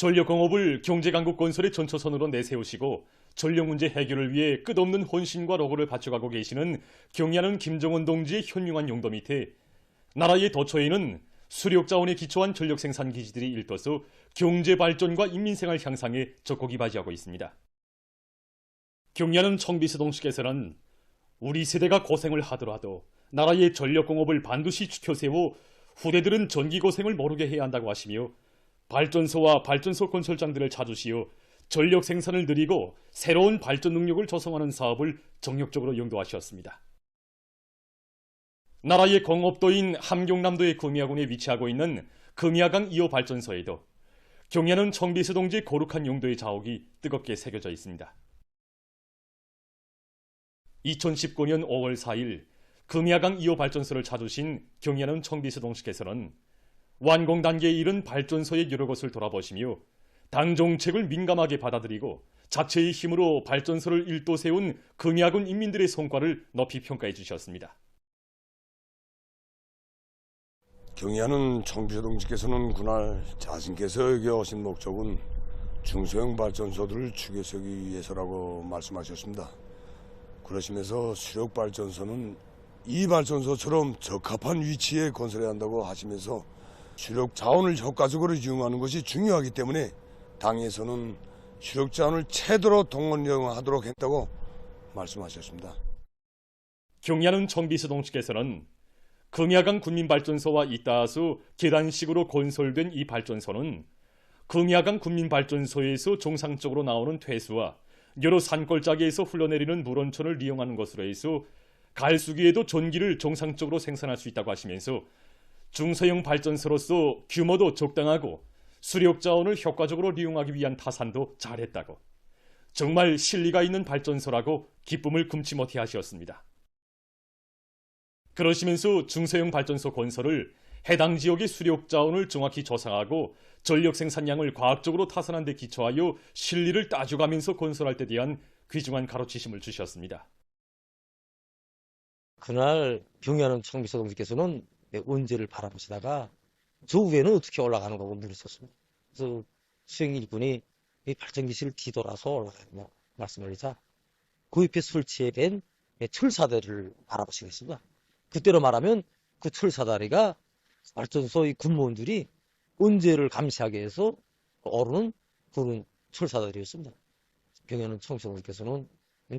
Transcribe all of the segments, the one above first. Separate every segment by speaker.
Speaker 1: 전력공업을 경제강국 건설의 전초선으로 내세우시고 전력 문제 해결을 위해 끝없는 헌신과 노고를 바쳐가고 계시는 경야는 김정은 동지의 현명한 용도 밑에 나라의 도처에는 수력자원에 기초한 전력 생산 기지들이 일떠서 경제 발전과 인민생활 향상에 적극 이바지하고 있습니다. 경야는 청비서동식에서는 우리 세대가 고생을 하더라도 나라의 전력공업을 반드시 지켜세워 후대들은 전기고생을 모르게 해야 한다고 하시며 발전소와 발전소 건설장들을 찾으시어 전력 생산을 늘리고 새로운 발전 능력을 조성하는 사업을 정력적으로 영도하셨습니다. 나라의 공업도인 함경남도의 금야군에 위치하고 있는 금야강 2호 발전소에도 경야는 청비서 동지의 거룩한 용도의 자옥이 뜨겁게 새겨져 있습니다. 2019년 5월 4일 금야강 2호 발전소를 찾으신 경야는 청비서 동지께서는 완공 단계에 이른 발전소의 여러 것을 돌아보시며 당 정책을 민감하게 받아들이고 자체의 힘으로 발전소를 일도 세운 금야군 인민들의 성과를 높이 평가해 주셨습니다.
Speaker 2: 경야는 청비서 동지께서는 그날 자신께서 여겨오신 목적은 중소형 발전소들을 추계하기 위해서라고 말씀하셨습니다. 그러시면서 수력발전소는 이 발전소처럼 적합한 위치에 건설해야 한다고 하시면서 수력 자원을 효과적으로 이용하는 것이 중요하기 때문에 당에서는 수력 자원을 최대로 동원하도록 했다고 말씀하셨습니다.
Speaker 1: 경야는 청비서 동지께서는 금야강 군민발전소와 이따하수 계단식으로 건설된 이 발전소는 금야강 군민발전소에서 정상적으로 나오는 퇴수와 여러 산골짜기에서 흘러내리는 물온천을 이용하는 것으로 해서 갈수기에도 전기를 정상적으로 생산할 수 있다고 하시면서 중소형 발전소로서 규모도 적당하고 수력 자원을 효과적으로 이용하기 위한 타산도 잘했다고 정말 실리가 있는 발전소라고 기쁨을 금치 못해 하셨습니다. 그러시면서 중소형 발전소 건설을 해당 지역의 수력 자원을 정확히 조사하고 전력 생산량을 과학적으로 타산한 데 기초하여 실리를 따져가면서 건설할 때 대한 귀중한 가르치심을 주셨습니다.
Speaker 3: 그날 경야는 청비서 동지께서는 언제를 바라보시다가 저 위에는 어떻게 올라가는 거고 물으셨습니다. 그래서 수행 일꾼이 이 발전기실을 뒤돌아서 올라가냐 말씀을 하자 그 옆에 설치된 철사대를 바라보시겠습니다. 그때로 말하면 그 철사다리가 발전소의 군무원들이 언제를 감시하기 위해서 오르는 그런 철사다리였습니다. 경야는 청비서 동지께서는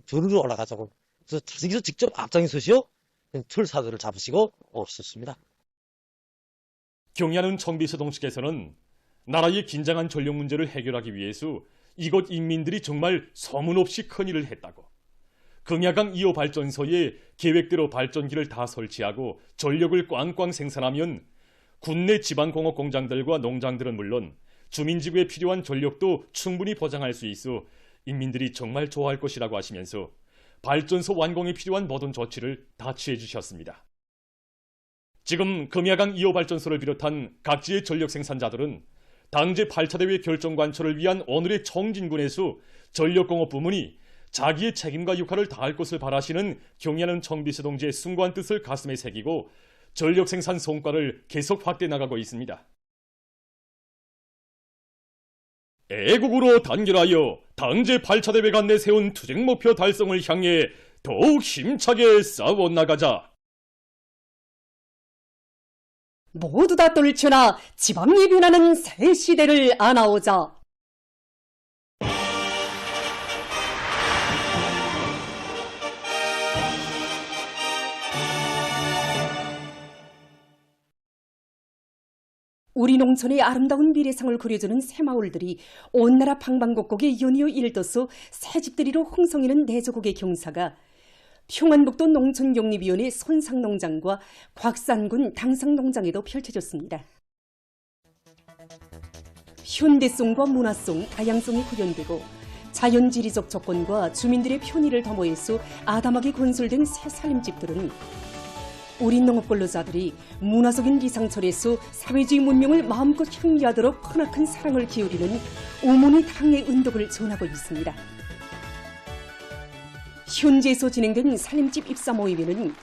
Speaker 3: 저리로 올라가자고 그래서 자기서 직접 앞장에 서시어 철사들을 잡으시고 오셨습니다.
Speaker 1: 경야는 청비서 동지께서는 나라의 긴장한 전력 문제를 해결하기 위해서 이곳 인민들이 정말 소문없이 큰일을 했다고 금야강 2호 발전소에 계획대로 발전기를 다 설치하고 전력을 꽝꽝 생산하면 국내 지방공업 공장들과 농장들은 물론 주민지구에 필요한 전력도 충분히 보장할 수 있어 인민들이 정말 좋아할 것이라고 하시면서 발전소 완공에 필요한 모든 조치를 다 취해 주셨습니다. 지금 금야강 2호 발전소를 비롯한 각지의 전력 생산자들은 당제 8차 대회 결정 관철을 위한 오늘의 청진군에서 전력공업 부문이 자기의 책임과 역할을 다할 것을 바라시는 경야는 청비서 동지의 숭고한 뜻을 가슴에 새기고 전력 생산 성과를 계속 확대해 나가고 있습니다. 애국으로 단결하여 당제 8차 대회가 내세운 투쟁 목표 달성을 향해 더욱 힘차게 싸워나가자.
Speaker 4: 모두 다 떨쳐나 지방이 변하는 새 시대를 안아오자. 우리 농촌의 아름다운 미래상을 그려주는 새마을들이 온 나라 방방곡곡에 연이어 일떠서 새집들이로 홍성이는 내조국의 경사가 평안북도 농촌격립위원회 손상농장과 곽산군 당상농장에도 펼쳐졌습니다. 현대성과 문화성, 다양성이 구현되고 자연지리적 조건과 주민들의 편의를 도모해서 아담하게 건설된 새 살림집들은 우리 농업근로자들이 문화적인 리상철에서 사회주의 문명을 마음껏 향유하도록 크나큰 사랑을 기울이는 어머니 당의 은덕을 전하고 있습니다. 현지에서 진행된 살림집 입사 모임에는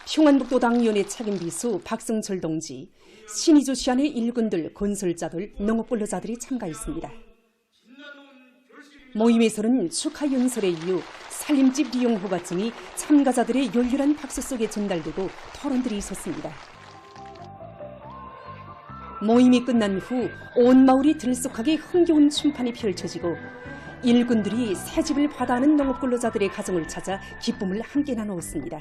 Speaker 4: 평안북도당위원회 책임비수 박승철 동지, 신의주 시안의 일꾼들, 건설자들, 농업근로자들이 참가했습니다. 모임에서는 축하 연설의 이유, 살림집 이용 허가증이 참가자들의 열렬한 박수 속에 전달되고 토론들이 있었습니다. 모임이 끝난 후 온 마을이 들썩하게 흥겨운 춤판이 펼쳐지고 일꾼들이 새 집을 받아하는 농업근로자들의 가정을 찾아 기쁨을 함께 나누었습니다.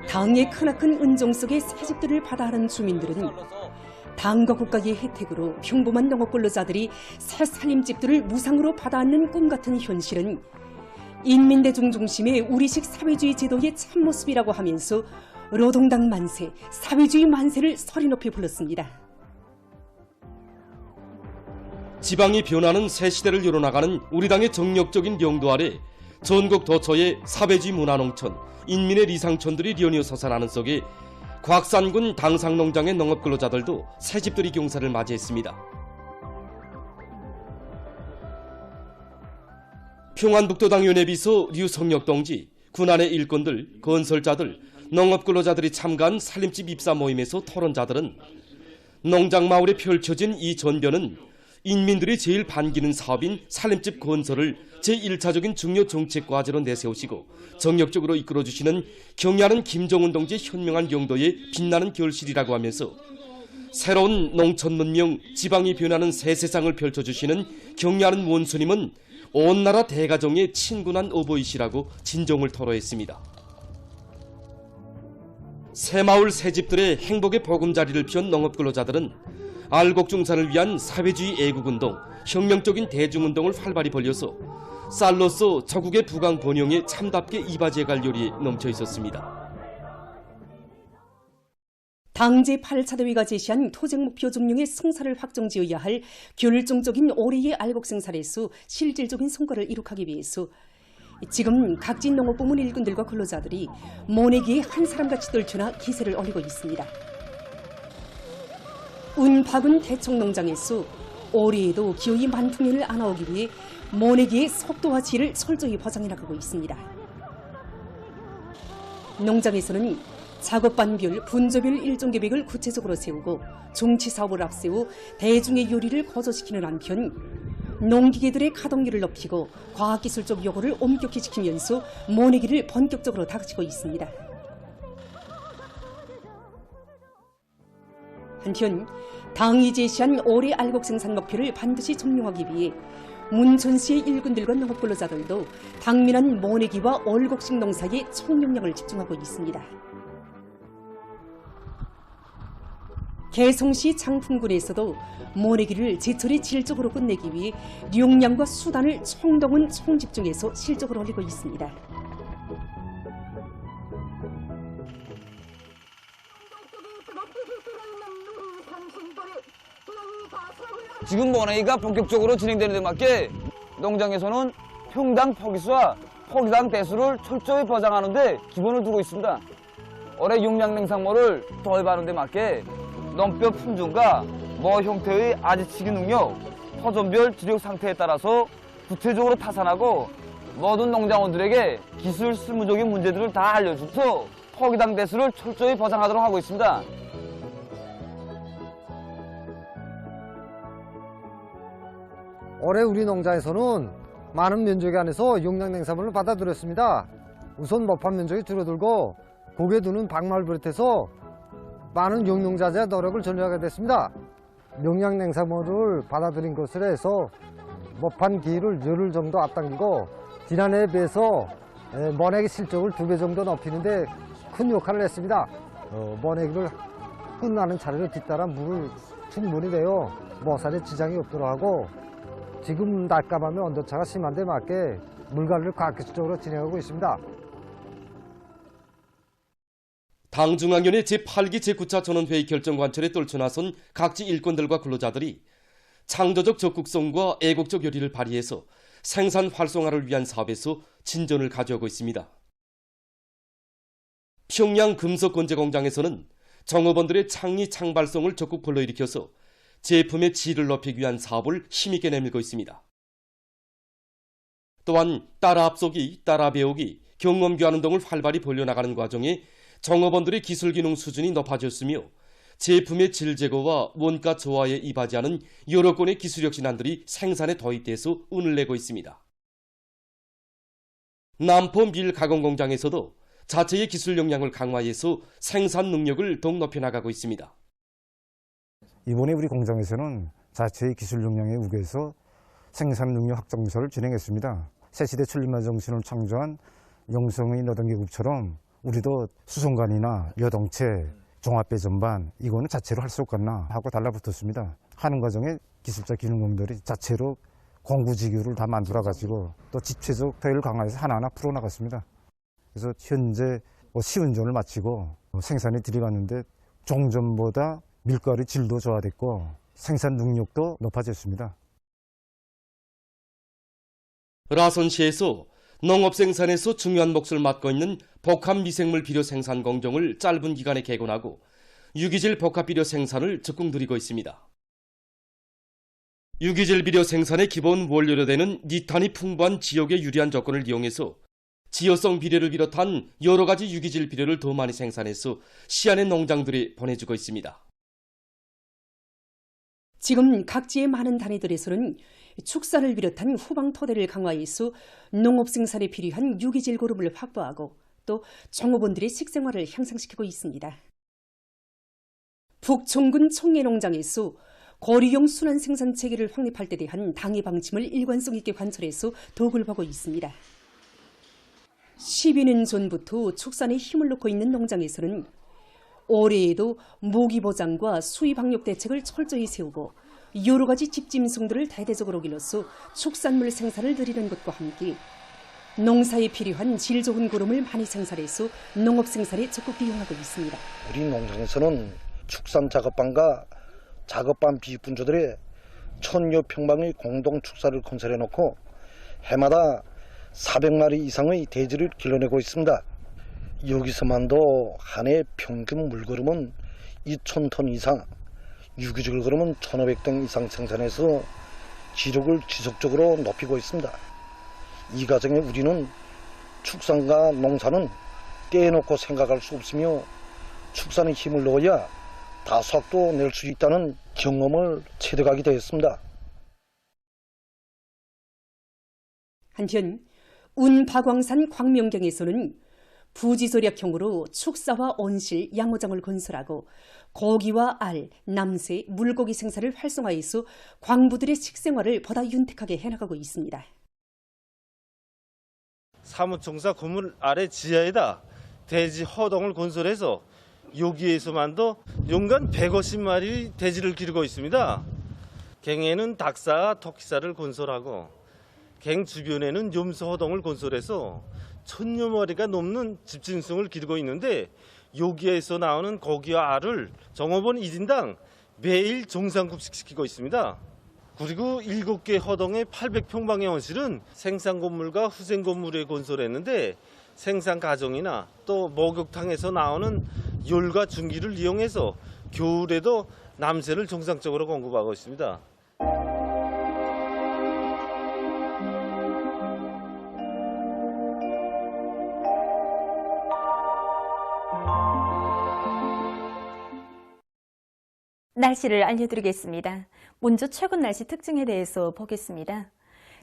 Speaker 4: 당의 크나큰 은종 속에 새 집들을 받아하는 주민들은 당과 국가의 혜택으로 평범한 농업근로자들이 새 살림집들을 무상으로 받아안는 꿈같은 현실은 인민대중 중심의 우리식 사회주의 제도의 참모습이라고 하면서 노동당 만세, 사회주의 만세를 소리 높이 불렀습니다.
Speaker 1: 지방이 변하는 새 시대를 이뤄나가는 우리 당의 정력적인 영도 아래 전국 도처의 사회주의 문화농촌, 인민의 리상촌들이 연이어 솟아나는 속에 곽산군 당상농장의 농업근로자들도 새집들이 경사를 맞이했습니다. 평안북도당위원회 비서 류성혁 동지, 군안의 일꾼들, 건설자들, 농업근로자들이 참가한 살림집 입사 모임에서 토론자들은 농장마을에 펼쳐진 이 전변은 인민들이 제일 반기는 사업인 살림집 건설을 제1차적인 중요 정책 과제로 내세우시고 정력적으로 이끌어주시는 경의하는 김정은 동지의 현명한 용도에 빛나는 결실이라고 하면서 새로운 농촌 문명, 지방이 변하는 새 세상을 펼쳐주시는 경의하는 원수님은 온 나라 대가정의 친근한 어버이시라고 진정을 토로했습니다. 새마을 새집들의 행복의 보금자리를 피운 농업근로자들은 알곡중산을 위한 사회주의 애국운동, 혁명적인 대중운동을 활발히 벌여서 쌀로서 저국의 부강 번영에 참답게 이바지해갈 요리에 넘쳐 있었습니다.
Speaker 4: 당 제8차 대회가 제시한 토색 목표 점령의 성사를 확정지어야 할 결정적인 올해의 알곡 생산에서 실질적인 성과를 이룩하기 위해서 지금 각진 농업부문 일꾼들과 근로자들이 모내기에 한 사람같이 떨쳐나 기세를 올리고 있습니다. 운박은 대청농장에서 올해에도 기어이 만풍년을 안아오기 위해 모내기의 속도와 질을 철저히 보장해 나가고 있습니다. 농장에서는 작업반별, 분조별 일정 계획을 구체적으로 세우고 정치사업을 앞세워 대중의 요리를 거저시키는 한편 농기계들의 가동률을 높이고 과학기술적 요구를 엄격히 지키면서 모내기를 본격적으로 다그치고 있습니다. 한편 당이 제시한 올해 알곡 생산 목표를 반드시 점령하기 위해 문천시의 일꾼들과 농업근로자들도 당면한 모내기와 얼곡식 농사에 총력량을 집중하고 있습니다. 개성시 장풍군에서도 모내기를 제철에 질적으로 끝내기 위해 용량과 수단을 총동원 총집중해서 실적을 올리고 있습니다.
Speaker 5: 지금 모내기가 본격적으로 진행되는 데 맞게 농장에서는 평당 포기수와 포기당 대수를 철저히 보장하는 데 기본을 두고 있습니다. 올해 용량 냉상모를 도입하는 데 맞게 농뼈 품종과 모 형태의 아지치기 능력, 토종별 지력 상태에 따라서 구체적으로 타산하고 모든 농장원들에게 기술 실무적인 문제들을 다 알려줘서 포기당 대수를 철저히 보장하도록 하고 있습니다.
Speaker 6: 올해 우리 농장에서는 많은 면적에 한해서 용량 냉사물을 받아들였습니다. 우선 모판 면적이 줄어들고 고개 두는 박마을 비롯해서 많은 용농자재 노력을 전개하게 됐습니다. 용량 냉사물을 받아들인 것으로 해서 모판 기일을 열흘 정도 앞당기고 지난해에 비해서 모내기 실적을 2배 정도 높이는 데 큰 역할을 했습니다. 모내기를 끝나는 차례를 뒤따라 물을 충분히 내어 모살에 지장이 없도록 하고 지금 낮감하면 온도차가 심한 데 맞게 물관리를 과학기술적으로 진행하고 있습니다.
Speaker 1: 당중앙위원회 제8기 제9차 전원회의 결정관철에 떨쳐나선 각지 일꾼들과 근로자들이 창조적 적극성과 애국적 열의를 발휘해서 생산 활성화를 위한 사업에서 진전을 가져오고 있습니다. 평양 금속건재공장에서는 정업원들의 창의 창발성을 적극 불러일으켜서 제품의 질을 높이기 위한 사업을 힘있게 내밀고 있습니다. 또한 따라 앞서기, 따라 배우기,
Speaker 7: 경험 교환 등을 활발히 벌려나가는 과정에 정업원들의 기술 기능 수준이 높아졌으며 제품의 질 제거와 원가 저하에 이바지하는 여러 건의 기술력 진안들이 생산에 도입돼서 운을 내고 있습니다. 남포 밀 가공 공장에서도 자체의 기술 역량을 강화해서 생산 능력을 더욱 높여나가고 있습니다.
Speaker 8: 이번에 우리 공장에서는 자체의 기술 역량에 우겨서 생산 능력 확장조사를 진행했습니다. 새시대 천리마 정신을 창조한 영성의 노동계급처럼 우리도 수송관이나 여동체, 종합배 전반 이거는 자체로 할 수 없겠나 하고 달라붙었습니다. 하는 과정에 기술자 기능공들이 자체로 공구지교를 다 만들어가지고 또 집체적 토의를 강화해서 하나하나 풀어나갔습니다. 그래서 현재 시운전을 마치고 생산에 들어갔는데 종전보다 밀가루 질도 저하됐고 생산 능력도 높아졌습니다.
Speaker 7: 라선시에서 농업 생산에서 중요한 몫을 맡고 있는 복합 미생물 비료 생산 공정을 짧은 기간에 개건하고 유기질 복합 비료 생산을 적극 늘리고 있습니다. 유기질 비료 생산의 기본 원료로 되는 니탄이 풍부한 지역의 유리한 조건을 이용해서 지효성 비료를 비롯한 여러 가지 유기질 비료를 더 많이 생산해서 시안의 농장들에 보내주고 있습니다.
Speaker 4: 지금 각지의 많은 단위들에서는 축산을 비롯한 후방 토대를 강화해서 농업 생산에 필요한 유기질 고름을 확보하고 또 종업원들의 식생활을 향상시키고 있습니다. 북총군 청해농장에서 거류용 순환 생산 체계를 확립할 때 대한 당의 방침을 일관성 있게 관철해서 덕을 보고 있습니다. 12년 전부터 축산에 힘을 놓고 있는 농장에서는 올해에도 모기 보장과 수입 방역 대책을 철저히 세우고 여러 가지 집짐승들을 대대적으로 길러서 축산물 생산을 늘리는 것과 함께 농사에 필요한 질 좋은 고름을 많이 생산해서 농업 생산에 적극 이용하고 있습니다.
Speaker 9: 우리 농장에서는 축산 작업반과 작업반 비분조들의 1000여 평방의 공동 축사를 건설해놓고 해마다 400마리 이상의 돼지를 길러내고 있습니다. 여기서만도 한 해 평균 물거름은 2000톤 이상, 유기질 거름은 1500톤 이상 생산해서 지력을 지속적으로 높이고 있습니다. 이 과정에 우리는 축산과 농사는 떼놓고 생각할 수 없으며 축산에 힘을 넣어야 다수확도 낼 수 있다는 경험을 체득하게 되었습니다.
Speaker 4: 한편 운박왕산 광명경에서는 부지조략형으로 축사와 온실, 양어장을 건설하고 고기와 알, 남새, 물고기 생산을 활성화해서 광부들의 식생활을 보다 윤택하게 해나가고 있습니다.
Speaker 10: 사무총사 건물 아래 지하에다 돼지 허동을 건설해서 여기에서만도 연간 150마리 돼지를 기르고 있습니다. 갱에는 닭사, 토끼사를 건설하고 갱 주변에는 염소 허동을 건설해서 1000여 마리가 넘는 집짐승을 기르고 있는데 여기에서 나오는 고기와 알을 종업원 1인당 매일 정상급식시키고 있습니다. 그리고 7개 허동의 800평방의 온실은 생산 건물과 후생 건물에 건설했는데 생산 과정이나 또 목욕탕에서 나오는 열과 증기를 이용해서 겨울에도 남새를 정상적으로 공급하고 있습니다.
Speaker 11: 날씨를 알려드리겠습니다. 먼저 최근 날씨 특징에 대해서 보겠습니다.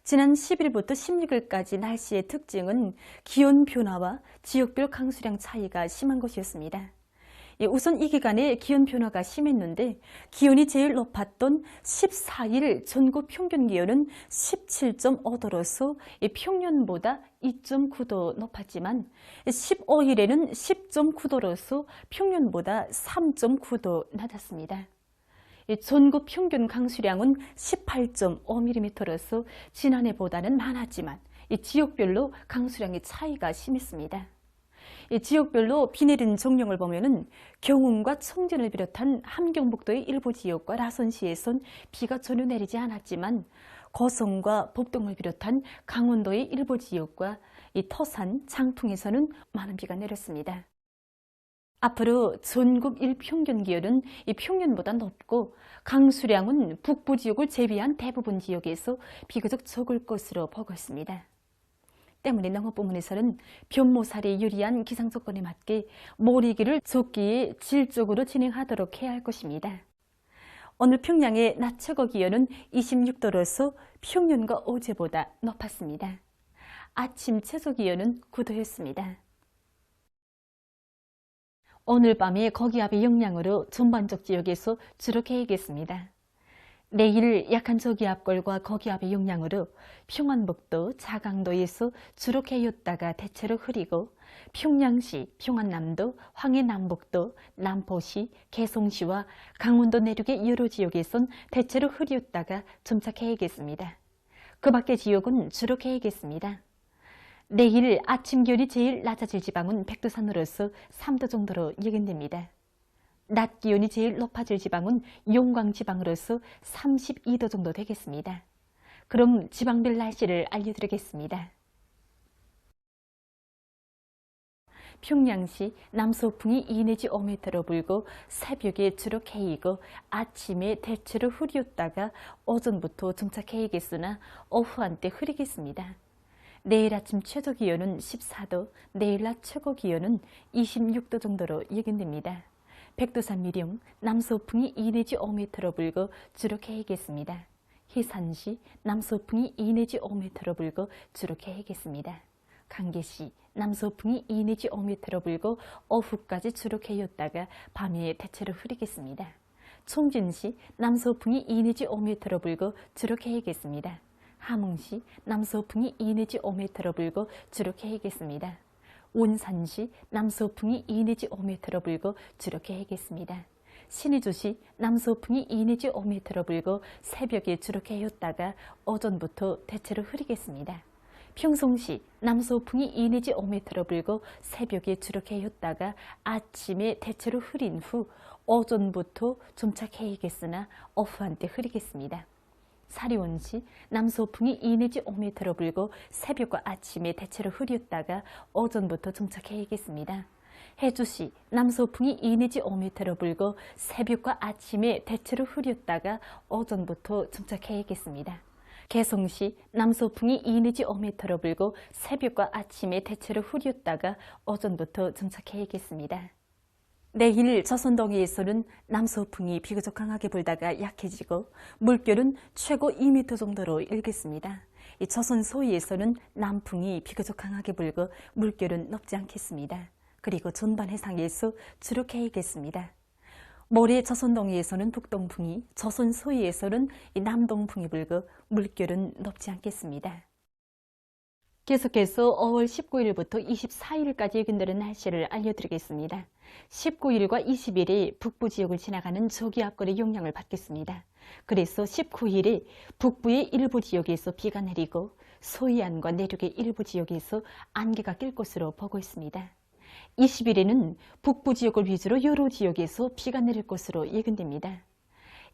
Speaker 11: 지난 10일부터 16일까지 날씨의 특징은 기온 변화와 지역별 강수량 차이가 심한 것이었습니다. 우선 이 기간에 기온 변화가 심했는데 기온이 제일 높았던 14일 전국 평균 기온은 17.5도로서 평년보다 2.9도 높았지만 15일에는 10.9도로서 평년보다 3.9도 낮았습니다. 전국 평균 강수량은 18.5mm로서 지난해보다는 많았지만 지역별로 강수량의 차이가 심했습니다. 지역별로 비 내린 정령을 보면은 경운과 청진을 비롯한 함경북도의 일부 지역과 라선시에선 비가 전혀 내리지 않았지만 고성과 복동을 비롯한 강원도의 일부 지역과 터산, 장풍에서는 많은 비가 내렸습니다. 앞으로 전국 일평균 기온은 평년보다 높고 강수량은 북부 지역을 제외한 대부분 지역에서 비교적 적을 것으로 보고 있습니다. 때문에 농업부문에서는 변모살이 유리한 기상 조건에 맞게 모리기를 조기에 질적으로 진행하도록 해야 할 것입니다. 오늘 평양의 낮 최고 기온은 26도로서 평년과 어제보다 높았습니다. 아침 최저 기온은 9도였습니다. 오늘 밤에 거기압의 영향으로 전반적 지역에서 주로 개이겠습니다. 내일 약한 저기압골과 거기압의 영향으로 평안북도, 자강도에서 주로 개였다가 대체로 흐리고 평양시, 평안남도, 황해남북도, 남포시, 개송시와 강원도 내륙의 여러 지역에선 대체로 흐렸다가 점차 개이겠습니다. 그 밖의 지역은 주로 개이겠습니다. 내일 아침 기온이 제일 낮아질 지방은 백두산으로서 3도 정도로 예견됩니다. 낮 기온이 제일 높아질 지방은 용광 지방으로서 32도 정도 되겠습니다. 그럼 지방별 날씨를 알려드리겠습니다. 평양시 남서풍이 2 내지 5m로 불고 새벽에 주로 개이고 아침에 대체로 흐렸다가 오전부터 점차 개이겠으나 오후 한때 흐리겠습니다. 내일 아침 최저 기온은 14도, 내일 낮 최고 기온은 26도 정도로 예견됩니다. 백두산 미령, 남서풍이 2 내지 5m로 불고 주로 개이겠습니다. 희산시, 남서풍이 2 내지 5m로 불고 주로 개이겠습니다. 강계시, 남서풍이 2 내지 5m로 불고 오후까지 주로 개였다가 밤에 대체로 흐리겠습니다. 총진시, 남서풍이 2 내지 5m로 불고 주로 개이겠습니다. 함흥시, 남서풍이 2 내지 5m로 불고 주로 개이겠습니다. 온산시, 남서풍이 2 내지 5m로 불고 주로 개이겠습니다. 신의주시, 남서풍이 2 내지 5m로 불고 새벽에 주로 개였다가 오전부터 대체로 흐리겠습니다. 평송시, 남서풍이 2 내지 5m로 불고 새벽에 주로 개였다가 아침에 대체로 흐린 후 오전부터 점차 개이겠으나 오후 한때 흐리겠습니다. 사리원시, 남서풍이 2 내지 5m로 불고 새벽과 아침에 대체로 흐렸다가 오전부터 점차 개이겠습니다. 해주시, 남서풍이 2 내지 5m로 불고 새벽과 아침에 대체로 흐렸다가 오전부터 점차 개이겠습니다. 개성시, 남서풍이 2 내지 5m로 불고 새벽과 아침에 대체로 흐렸다가 오전부터 점차 개이겠습니다. 내일 조선동해에서는 남서풍이 비교적 강하게 불다가 약해지고 물결은 최고 2m 정도로 일겠습니다. 이 조선 소위에서는 남풍이 비교적 강하게 불고 물결은 높지 않겠습니다. 그리고 전반 해상에서 주로 개이겠습니다. 모레 조선동해에서는 북동풍이, 조선 소위에서는 남동풍이 불고 물결은 높지 않겠습니다. 계속해서 5월 19일부터 24일까지 예견되는 날씨를 알려드리겠습니다. 19일과 20일에 북부 지역을 지나가는 저기압골의 영향을 받겠습니다. 그래서 19일에 북부의 일부 지역에서 비가 내리고 서해안과 내륙의 일부 지역에서 안개가 낄 것으로 보고 있습니다. 20일에는 북부 지역을 위주로 여러 지역에서 비가 내릴 것으로 예견됩니다.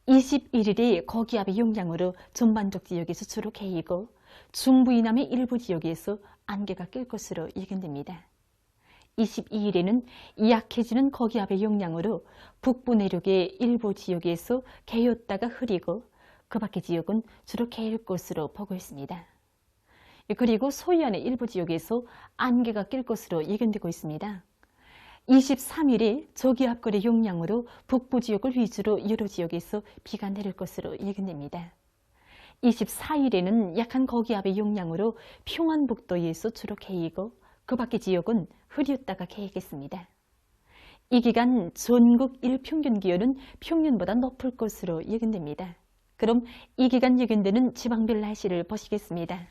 Speaker 11: 21일에 고기압의 영향으로 전반적 지역에서 주로 개이고 중부 이남의 일부 지역에서 안개가 낄 것으로 예견됩니다. 22일에는 약해지는 고기압의 영향으로 북부 내륙의 일부 지역에서 개였다가 흐리고 그 밖의 지역은 주로 개일 것으로 보고 있습니다. 그리고 서해안의 일부 지역에서 안개가 낄 것으로 예견되고 있습니다. 23일에 저기압골의 영향으로 북부 지역을 위주로 여러 지역에서 비가 내릴 것으로 예견됩니다. 24일에는 약한 고기압의 영향으로 평안북도에서 주로 개이고 그 밖의 지역은 흐렸다가 개이겠습니다. 이 기간 전국 일평균 기온은 평년보다 높을 것으로 예견됩니다. 그럼 이 기간 예견되는 지방별 날씨를 보시겠습니다.